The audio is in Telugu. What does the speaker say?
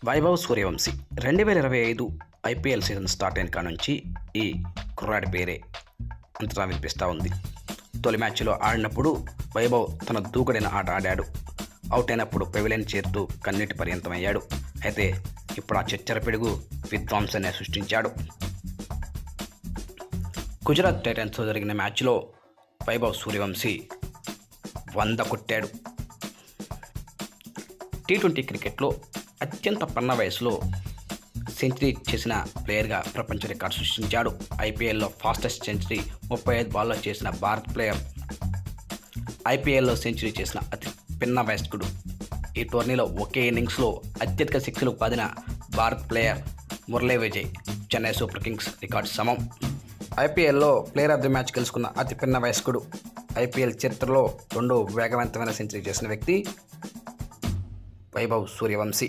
Vaibhav Suryavanshi 2025 IPL season start అయిన కాడ నుంచి ఈ కుర్రాడి పేరే అంతటా వినిపిస్తూ ఉంది. తొలి మ్యాచ్లో ఆడినప్పుడు వైభవ్ తన దూకుడైన ఆట ఆడాడు. అవుట్ అయినప్పుడు పెవిలియన్ చేరుతూ కన్నీటి పర్యంతమయ్యాడు. అయితే ఇప్పుడు ఆ చెచ్చర పిడుగు విధ్వంసాన్ని సృష్టించాడు. గుజరాత్ టైటన్స్తో జరిగిన మ్యాచ్లో వైభవ్ సూర్యవంశీ 100 కొట్టాడు. టీ20 క్రికెట్లో అత్యంత పన్న వయసులో సెంచరీ చేసిన ప్లేయర్గా ప్రపంచ రికార్డు సృష్టించాడు. ఐపీఎల్లో ఫాస్టెస్ట్ సెంచరీ 35 బాల్లో చేసిన భారత్ ప్లేయర్. ఐపీఎల్లో సెంచరీ చేసిన అతి పిన్న వయస్కుడు. ఈ టోర్నీలో ఒకే ఇన్నింగ్స్లో అత్యధిక సిక్స్లు బాదిన Bharat player Murali Vijay Chennai Super Kings record సమం. ఐపీఎల్లో ప్లేయర్ ఆఫ్ ది మ్యాచ్ గెలుచుకున్న అతి పిన్న వయస్కుడు. ఐపీఎల్ చరిత్రలో 2 వేగవంతమైన సెంచరీ చేసిన వ్యక్తి వైభవ్ సూర్యవంశీ.